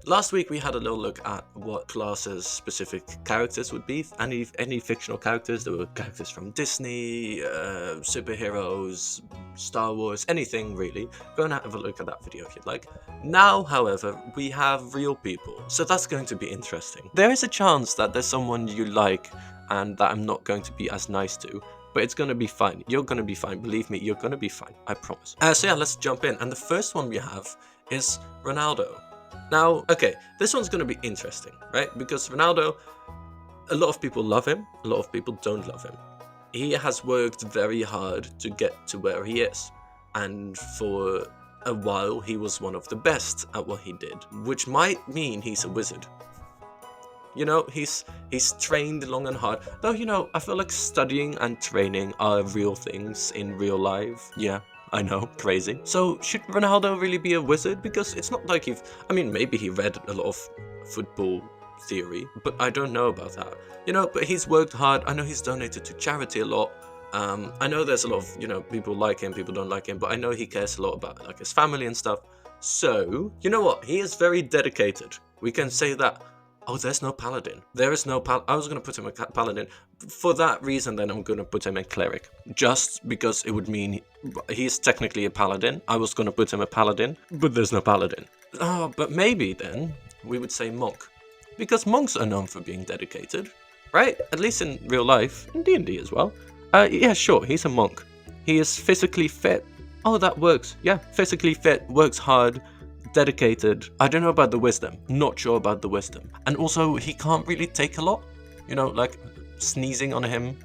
Last week we had a little look at what classes specific characters would be. Any fictional characters. There were characters from Disney, superheroes, Star Wars, anything really. Go and have a look at that video if you'd like. Now, however, we have real people, so that's going to be interesting. There is a chance that there's someone you like and that I'm not going to be as nice to, but it's gonna be fine. You're gonna be fine. Believe me, you're gonna be fine. I promise. So yeah, let's jump in. And the first one we have is Ronaldo. Now, okay, this one's gonna be interesting, right? Because Ronaldo, a lot of people love him, a lot of people don't love him. He has worked very hard to get to where he is, and for a while he was one of the best at what he did, which might mean he's a wizard. You know, he's trained long and hard. Though, you know, I feel like studying and training are real things in real life. Yeah, I know, crazy. So, should Ronaldo really be a wizard? Because it's not like maybe he read a lot of football theory, but I don't know about that. You know, but he's worked hard. I know he's donated to charity a lot. I know there's a lot of, people like him, people don't like him, but I know he cares a lot about, like, his family and stuff. So, you know what? He is very dedicated. We can say that. Oh, there's no paladin. There is no I was going to put him a paladin. For that reason, then I'm going to put him a cleric. Just because it would mean he's technically a paladin. I was going to put him a paladin, but there's no paladin. Oh, but maybe then we would say monk. Because monks are known for being dedicated, right? At least in real life, in D&D as well. Yeah, sure, he's a monk. He is physically fit. Oh, that works. Yeah, physically fit, works hard, dedicated. I don't know about the wisdom. Not sure about the wisdom. And also, he can't really take a lot. You know, like sneezing on him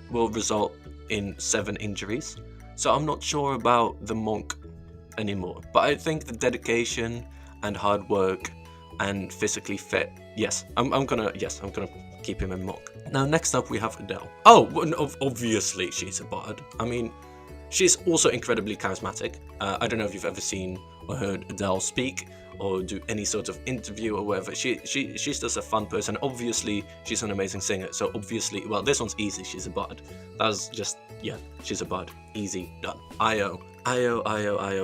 will result in 7 injuries. So I'm not sure about the monk anymore. But I think the dedication and hard work and physically fit. Yes, I'm gonna keep him in monk. Now, next up we have Adele. Oh, well, obviously she's a bard. I mean, she's also incredibly charismatic. I don't know if you've ever seen or heard Adele speak or do any sort of interview or whatever. She's just a fun person. Obviously, she's an amazing singer. So obviously, well, this one's easy. She's a bard. That's just, yeah, she's a bard. Easy, done. Io.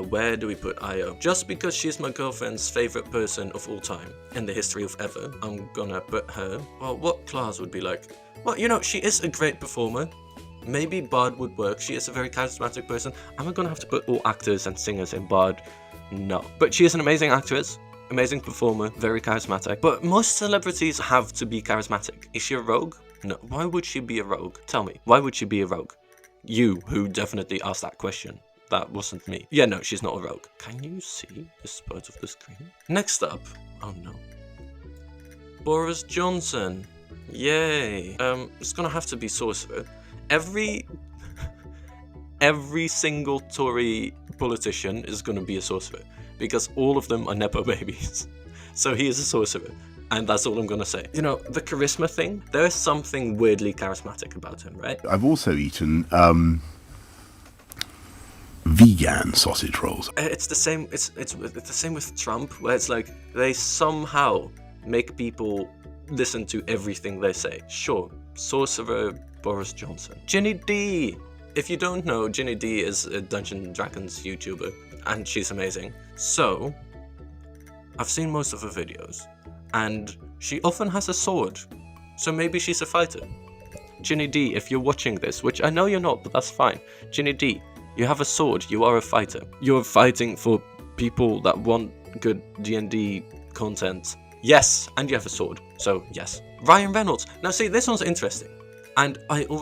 Where do we put Io? Just because she's my girlfriend's favorite person of all time in the history of ever, I'm gonna put her. Well, what class would be like? Well, you know, she is a great performer. Maybe Bard would work. She is a very charismatic person. Am I gonna have to put all actors and singers in Bard? No. But she is an amazing actress, amazing performer, very charismatic. But most celebrities have to be charismatic. Is she a rogue? No. Why would she be a rogue? Tell me. Why would she be a rogue? You, who definitely asked that question. That wasn't me. Yeah, no, she's not a rogue. Can you see this part of the screen? Next up. Oh no. Boris Johnson. Yay. It's gonna have to be sorcerer. Every single Tory politician is going to be a sorcerer because all of them are nepo babies. So he is a sorcerer, and that's all I'm going to say. You know, the charisma thing, there is something weirdly charismatic about him, right? I've also eaten vegan sausage rolls. It's the same. It's the same with Trump, where it's like they somehow make people listen to everything they say. Sure, sorcerer Boris Johnson. Ginny D. If you don't know, Ginny D is a Dungeons & Dragons YouTuber, and she's amazing. So, I've seen most of her videos, and she often has a sword. So maybe she's a fighter. Ginny D, if you're watching this, which I know you're not, but that's fine. Ginny D, you have a sword, you are a fighter. You're fighting for people that want good D&D content. Yes, and you have a sword, so yes. Ryan Reynolds. Now see, this one's interesting. And I was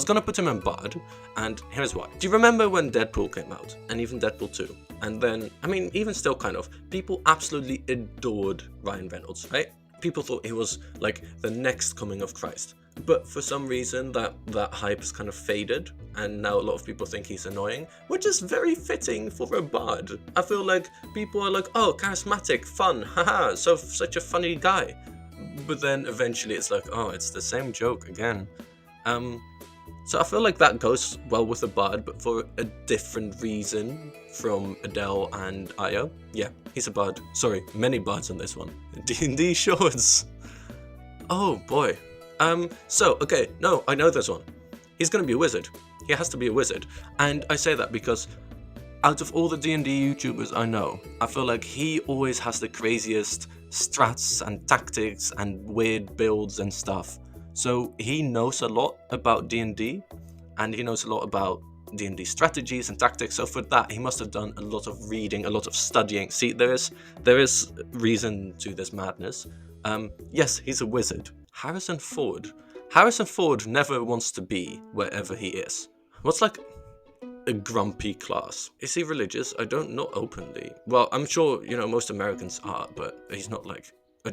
gonna put him in Bard, and here's why. Do you remember when Deadpool came out? And even Deadpool 2? And then, I mean, even still kind of, people absolutely adored Ryan Reynolds, right? People thought he was like the next coming of Christ. But for some reason, that hype has kind of faded, and now a lot of people think he's annoying, which is very fitting for a bard. I feel like people are like, oh, charismatic, fun, haha, such a funny guy. But then eventually it's like, oh, it's the same joke again. So I feel like that goes well with a bard, but for a different reason from Adele and Io. Yeah, he's a bard. Sorry, many bards on this one. D&D shorts. Oh boy. Okay, no, I know this one. He's gonna be a wizard. He has to be a wizard. And I say that because out of all the D&D YouTubers I know, I feel like he always has the craziest strats and tactics and weird builds and stuff. So he knows a lot about D&D, and he knows a lot about D&D strategies and tactics. So for that, he must have done a lot of reading, a lot of studying. See, there is reason to this madness. Yes, he's a wizard. Harrison Ford. Harrison Ford never wants to be wherever he is. What's like a grumpy class? Is he religious? I don't know openly. Well, I'm sure, most Americans are, but he's not like,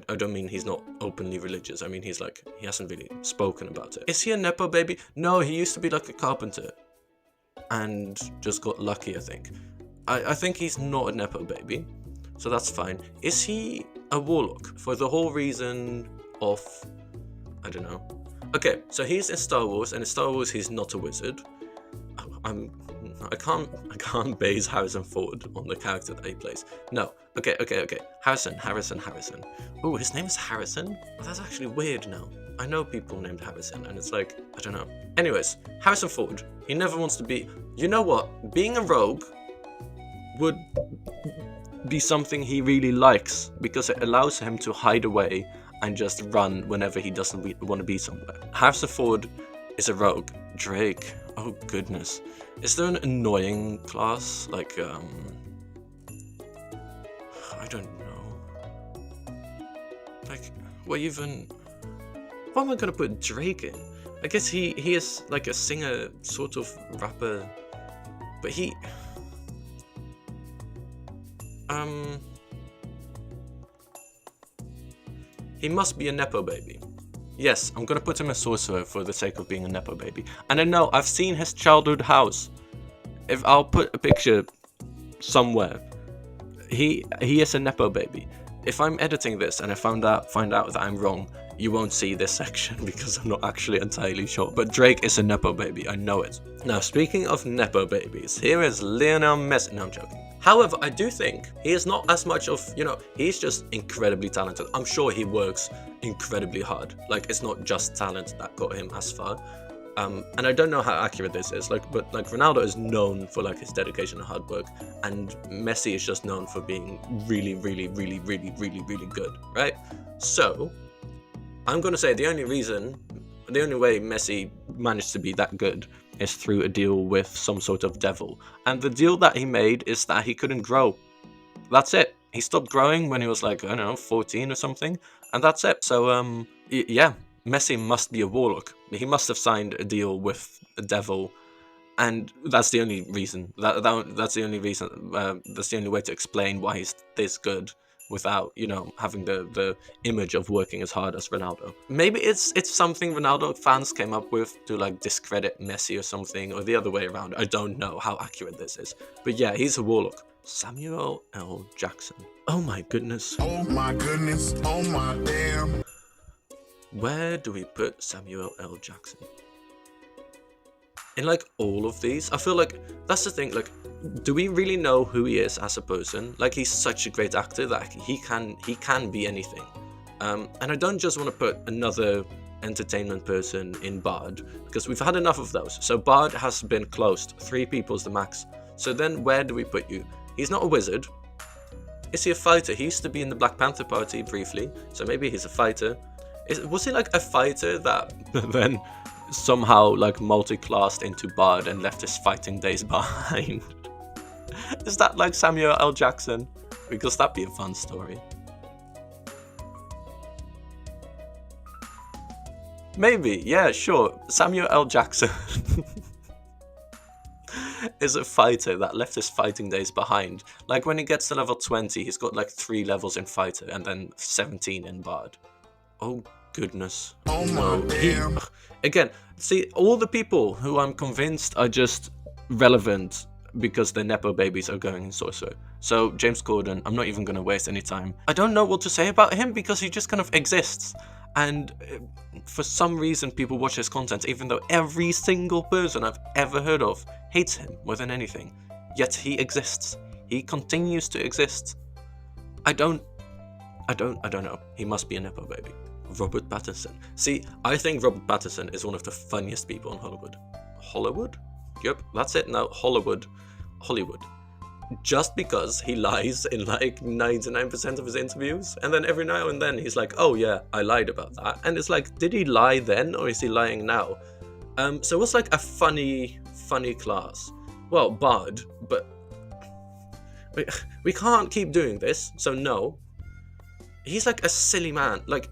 I don't mean he's not openly religious. I mean, he hasn't really spoken about it. Is he a Nepo baby? No, he used to be like a carpenter and just got lucky, I think. I think he's not a Nepo baby, so that's fine. Is he a warlock? For the whole reason of, I don't know. Okay, so he's in Star Wars, and in Star Wars he's not a wizard. I can't base Harrison Ford on the character that he plays. No. Okay. Harrison. Oh, his name is Harrison? Well, that's actually weird now. I know people named Harrison, and it's like, I don't know. Anyways, Harrison Ford, he never wants to be... You know what? Being a rogue would be something he really likes, because it allows him to hide away and just run whenever he doesn't want to be somewhere. Harrison Ford is a rogue. Drake. Oh goodness. Is there an annoying class? Like, I don't know. Like, what am I gonna put Drake in? I guess he is like a singer, sort of rapper, but he must be a Nepo baby. Yes, I'm gonna put him as sorcerer for the sake of being a Nepo baby. And I know, I've seen his childhood house. If I'll put a picture somewhere. He is a Nepo baby. If I'm editing this and I find out that I'm wrong, you won't see this section because I'm not actually entirely sure. But Drake is a Nepo baby, I know it. Now, speaking of Nepo babies, here is Lionel Messi. No, I'm joking. However, I do think he is not as much of, he's just incredibly talented. I'm sure he works incredibly hard. Like, it's not just talent that got him as far. And I don't know how accurate this is, but Ronaldo is known for like his dedication and hard work, and Messi is just known for being really, really, really, really, really, really good, right? So, I'm gonna say the only way Messi managed to be that good is through a deal with some sort of devil. And the deal that he made is that he couldn't grow. That's it. He stopped growing when he was like, I don't know, 14 or something, and that's it. So, yeah. Messi must be a warlock. He must have signed a deal with the devil, and that's the only reason. That's the only reason. That's the only way to explain why he's this good without, having the image of working as hard as Ronaldo. Maybe it's something Ronaldo fans came up with to like discredit Messi or something, or the other way around. I don't know how accurate this is, but yeah, he's a warlock. Samuel L. Jackson. Oh my goodness. Oh my goodness. Oh my damn. Where do we put Samuel L. Jackson? In like all of these? I feel like that's the thing, like, do we really know who he is as a person? Like, he's such a great actor that he can be anything. And I don't just want to put another entertainment person in Bard, because we've had enough of those. So Bard has been closed. 3 people's the max. So then where do we put you? He's not a wizard. Is he a fighter? He used to be in the Black Panther Party briefly, so maybe he's a fighter. Was he like a fighter that then somehow like multi-classed into Bard and left his fighting days behind? Is that like Samuel L. Jackson? Because that'd be a fun story. Maybe, yeah, sure. Samuel L. Jackson is a fighter that left his fighting days behind. Like when he gets to level 20, he's got like 3 levels in fighter and then 17 in Bard. Oh goodness. Oh my damn. Again, see, all the people who I'm convinced are just relevant because the Nepo babies are going in sorcerer. So James Corden, I'm not even going to waste any time. I don't know what to say about him because he just kind of exists. And for some reason people watch his content even though every single person I've ever heard of hates him more than anything. Yet he exists. He continues to exist. I don't know. He must be a Nepo baby. Robert Pattinson. See, I think Robert Pattinson is one of the funniest people in Hollywood. Hollywood? Yep, that's it now. Hollywood. just because he lies in like 99% of his interviews, and then every now and then he's like, oh yeah, I lied about that. And it's like, did he lie then, or is he lying now? So what's like a funny class? Well, Bard, but we can't keep doing this, so no. He's like a silly man. Like,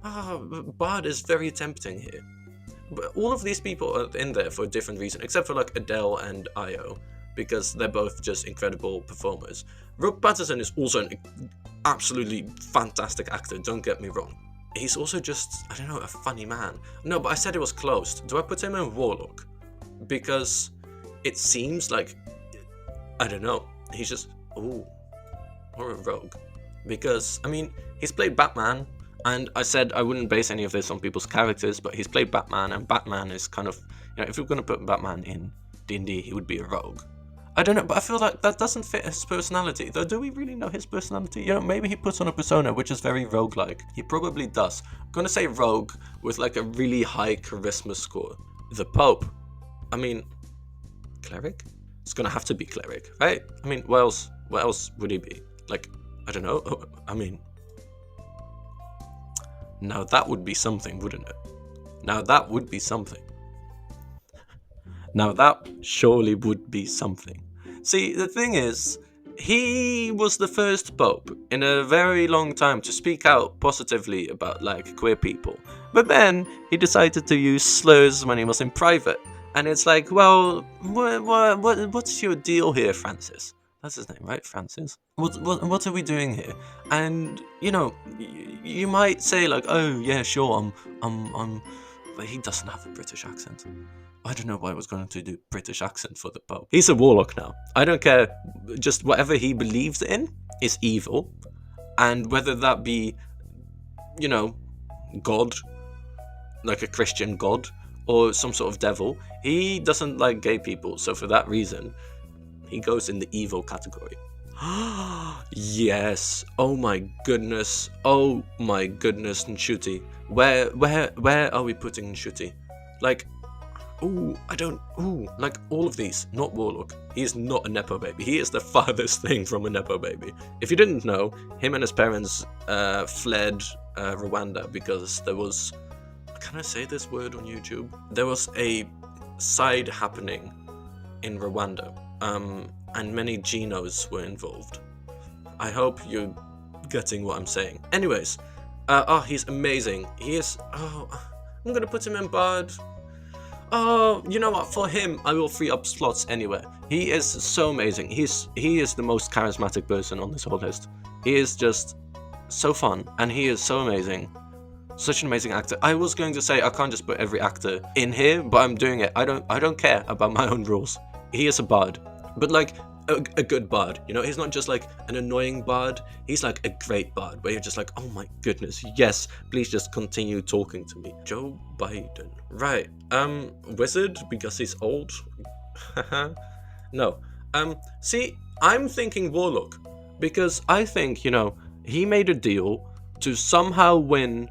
Bard is very tempting here. But all of these people are in there for a different reason, except for like Adele and Io, because they're both just incredible performers. Robert Pattinson is also an absolutely fantastic actor, don't get me wrong. He's also just, I don't know, a funny man. No, but I said it was closed. Do I put him in Warlock? Because it seems like, I don't know, he's just, ooh, or a rogue. Because, I mean, he's played Batman, and I said I wouldn't base any of this on people's characters, but he's played Batman, and Batman is kind of, you know, if you're going to put Batman in D&D, he would be a rogue. I don't know, but I feel like that doesn't fit his personality. Though, do we really know his personality? You know, maybe he puts on a persona which is very roguelike. He probably does. I'm going to say rogue with like a really high charisma score. The Pope. I mean, cleric? It's going to have to be cleric, right? I mean, what else would he be? Like, I don't know. I mean, now that would be something, wouldn't it? Now that would be something. Now that surely would be something. See, the thing is, he was the first pope in a very long time to speak out positively about like queer people. But then he decided to use slurs when he was in private. And it's like, well, what's your deal here, Francis? That's his name, right? Francis. What are we doing here? And you know, you might say like, oh yeah, sure, but he doesn't have a British accent. I don't know why I was going to do British accent for the Pope. He's a warlock now. I don't care. Just whatever he believes in is evil, and whether that be, you know, God, like a Christian God, or some sort of devil, he doesn't like gay people. So for that reason, he goes in the evil category. Yes. Oh my goodness. Oh my goodness, Nshuti. Where are we putting Nshuti? Like, like all of these, not Warlock. He is not a Nepo baby. He is the farthest thing from a Nepo baby. If you didn't know, him and his parents fled Rwanda because there was, can I say this word on YouTube? There was a side happening in Rwanda, and many Genos were involved. I hope you're getting what I'm saying. Anyways, he's amazing. He is, I'm gonna put him in Bard. Oh, you know what? For him, I will free up slots anywhere. He is so amazing. He is the most charismatic person on this whole list. He is just so fun, and he is so amazing. Such an amazing actor. I was going to say I can't just put every actor in here, but I'm doing it. I don't care about my own rules. He is a bard, but like a good bard. You know, he's not just like an annoying bard. He's like a great bard, where you're just like, oh my goodness, yes, please just continue talking to me. Joe Biden, right? Wizard because he's old. No. See, I'm thinking Warlock because I think, you know, he made a deal to somehow win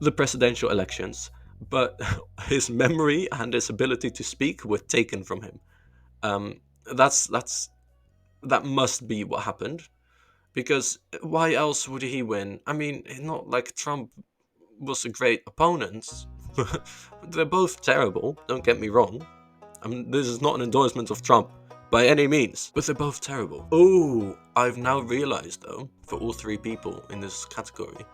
the presidential elections, but his memory and his ability to speak were taken from him. That must be what happened, because why else would he win? I mean, not like Trump was a great opponent. They're both terrible, don't get me wrong. I mean, this is not an endorsement of Trump by any means, but they're both terrible. Oh, I've now realized though, for all three people in this category,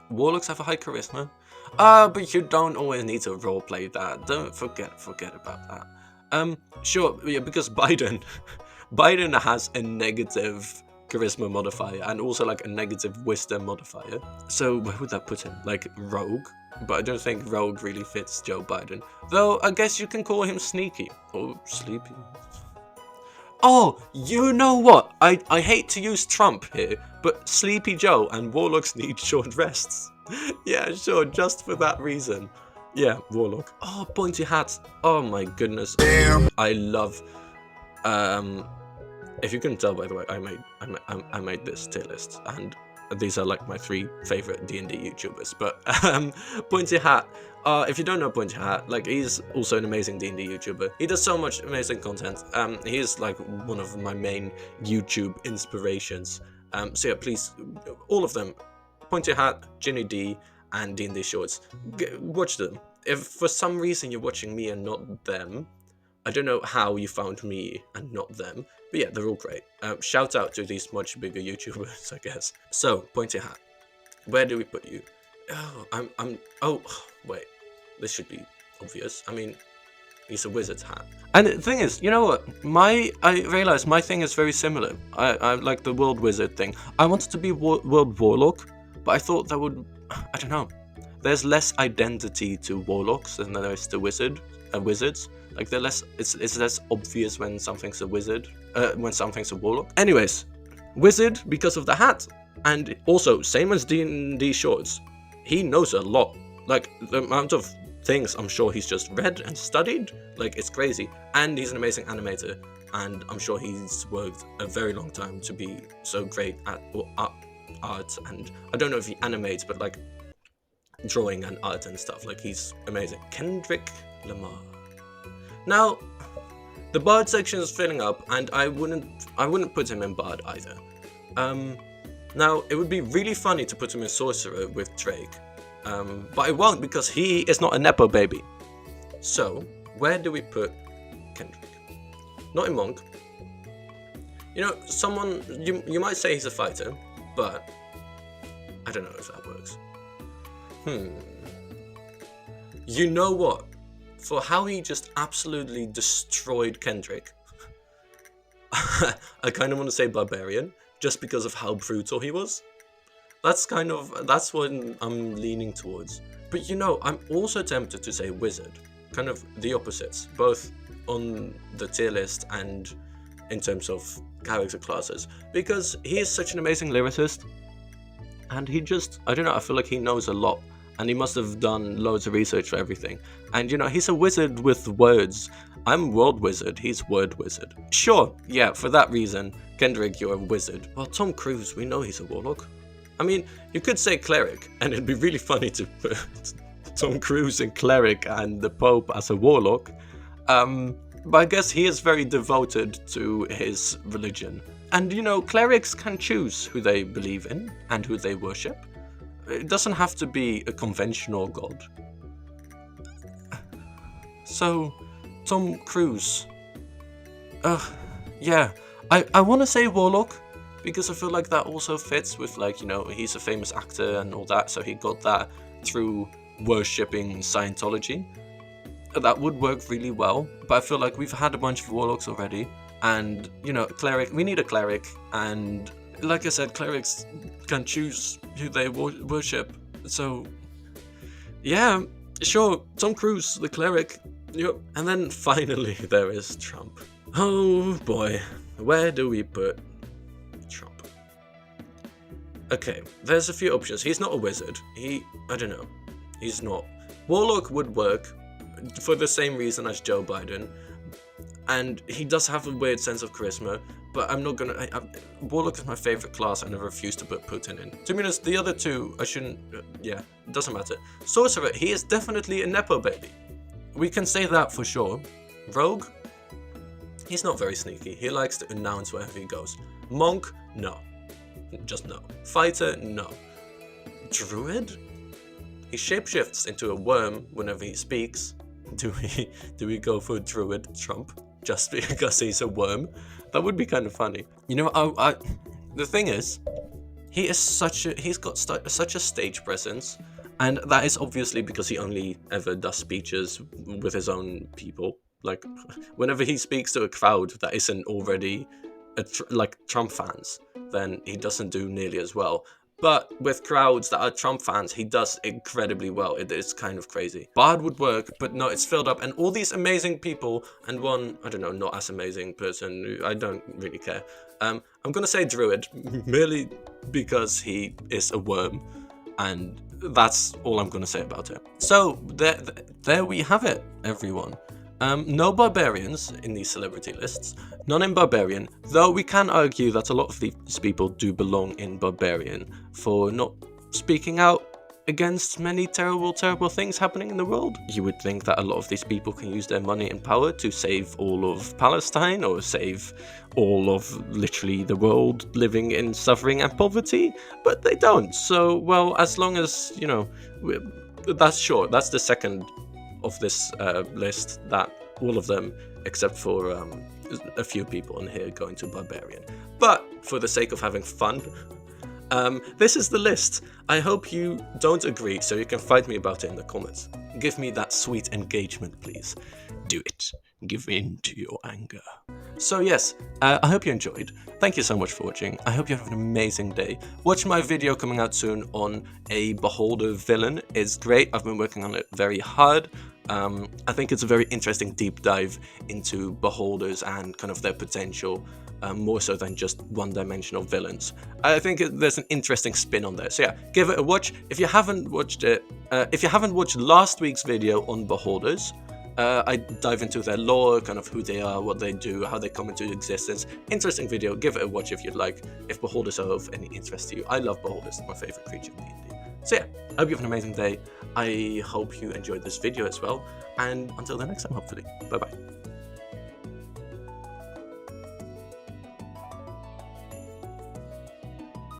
Warlocks have a high charisma. But you don't always need to roleplay that. Don't forget about that. Sure, yeah, because Biden has a negative charisma modifier and also like a negative wisdom modifier. So where would that put him? Like rogue? But I don't think rogue really fits Joe Biden. Though I guess you can call him sneaky or sleepy. Oh, you know what? I hate to use Trump here, but Sleepy Joe and Warlocks need short rests. Yeah, sure, just for that reason. Yeah, Warlock. Oh, pointy hat. Oh my goodness. Damn. I love. If you couldn't tell, by the way, I made this tier list, and these are like my 3 favorite D&D YouTubers. But Pointy Hat, if you don't know Pointy Hat, like he's also an amazing D&D YouTuber. He does so much amazing content. He is like one of my main YouTube inspirations. So yeah, please, all of them, Pointy Hat, Ginny D, and D&D Shorts, watch them. If for some reason you're watching me and not them, I don't know how you found me and not them, but yeah, they're all great. Shout out to these much bigger YouTubers, I guess. So, Pointy Hat, where do we put you? Oh, wait, this should be obvious. I mean, he's a wizard's hat. And the thing is, you know what? I realized my thing is very similar. I like the world wizard thing. I wanted to be world warlock, but I thought that would, I don't know. There's less identity to warlocks than there is to wizards. Like they're less, it's less obvious when something's a wizard, when something's a warlock. Anyways, wizard because of the hat, and also same as D&D Shorts, he knows a lot. Like the amount of things I'm sure he's just read and studied, like it's crazy. And he's an amazing animator, and I'm sure he's worked a very long time to be so great at art. And I don't know if he animates, but like drawing and art and stuff, like he's amazing. Kendrick Lamar. Now, the Bard section is filling up, and I wouldn't put him in Bard either. Now, it would be really funny to put him in Sorcerer with Drake, but I won't because he is not a Nepo baby. So, where do we put Kendrick? Not in Monk. You know, someone, you might say he's a fighter, but I don't know if that works. You know what? For how he just absolutely destroyed Kendrick, I kind of want to say Barbarian, just because of how brutal he was. That's what I'm leaning towards. But you know, I'm also tempted to say Wizard, kind of the opposites, both on the tier list and in terms of character classes, because he is such an amazing lyricist, and he just, I don't know, I feel like he knows a lot. And he must have done loads of research for everything. And you know, he's a wizard with words. I'm world wizard, he's word wizard. Sure, yeah, for that reason, Kendrick, you're a wizard. Well, Tom Cruise, we know he's a warlock. I mean, you could say cleric, and it'd be really funny to put Tom Cruise in cleric and the Pope as a warlock. But I guess he is very devoted to his religion. And you know, clerics can choose who they believe in and who they worship. It doesn't have to be a conventional god. So, Tom Cruise. Yeah. I want to say Warlock, because I feel like that also fits with, like, you know, he's a famous actor and all that, so he got that through worshipping Scientology. That would work really well, but I feel like we've had a bunch of Warlocks already, and, you know, cleric, we need a cleric, and like I said, clerics can choose who they worship. So, yeah, sure, Tom Cruise, the cleric. Yep. And then finally there is Trump. Oh boy, where do we put Trump? Okay, there's a few options. He's not a wizard. I don't know. He's not. Warlock would work for the same reason as Joe Biden. And he does have a weird sense of charisma, but I'm not gonna. Warlock is my favorite class, and I refuse to put Putin in. To be honest, the other two, I shouldn't. Yeah, it doesn't matter. Sorcerer, he is definitely a Nepo baby. We can say that for sure. Rogue, he's not very sneaky. He likes to announce wherever he goes. Monk, no. Just no. Fighter, no. Druid? He shapeshifts into a worm whenever he speaks. Do we go for Druid Trump just because he's a worm? That would be kind of funny. You know, the thing is, he's got such a stage presence, and that is obviously because he only ever does speeches with his own people. Like, whenever he speaks to a crowd that isn't already like Trump fans, then he doesn't do nearly as well. But with crowds that are Trump fans, he does incredibly well. It is kind of crazy. Bard would work, but no, it's filled up. And all these amazing people, and one, I don't know, not as amazing person, I don't really care. I'm going to say Druid, merely because he is a worm. And that's all I'm going to say about him. So, there we have it, everyone. No barbarians in these celebrity lists, none in barbarian, though we can argue that a lot of these people do belong in barbarian for not speaking out against many terrible things happening in the world. You would think that a lot of these people can use their money and power to save all of Palestine or save all of literally the world living in suffering and poverty, but they don't. So, well, as long as, you know, that's the second of this list that all of them, except for a few people in here, going to barbarian. But for the sake of having fun, this is the list. I hope you don't agree, so you can fight me about it in the comments. Give me that sweet engagement, please. Do it. Give in to your anger. So yes, I hope you enjoyed. Thank you so much for watching. I hope you have an amazing day. Watch my video coming out soon on a Beholder villain. It's great. I've been working on it very hard. I think it's a very interesting deep dive into Beholders and kind of their potential, more so than just one-dimensional villains. I think there's an interesting spin on there. So yeah, give it a watch. If you haven't watched it, if you haven't watched last week's video on Beholders, I dive into their lore, kind of who they are, what they do, how they come into existence. Interesting video. Give it a watch if you'd like, if Beholders are of any interest to you. I love Beholders. They're my favorite creature in D&D. So yeah, I hope you have an amazing day. I hope you enjoyed this video as well. And until the next time, hopefully. Bye-bye.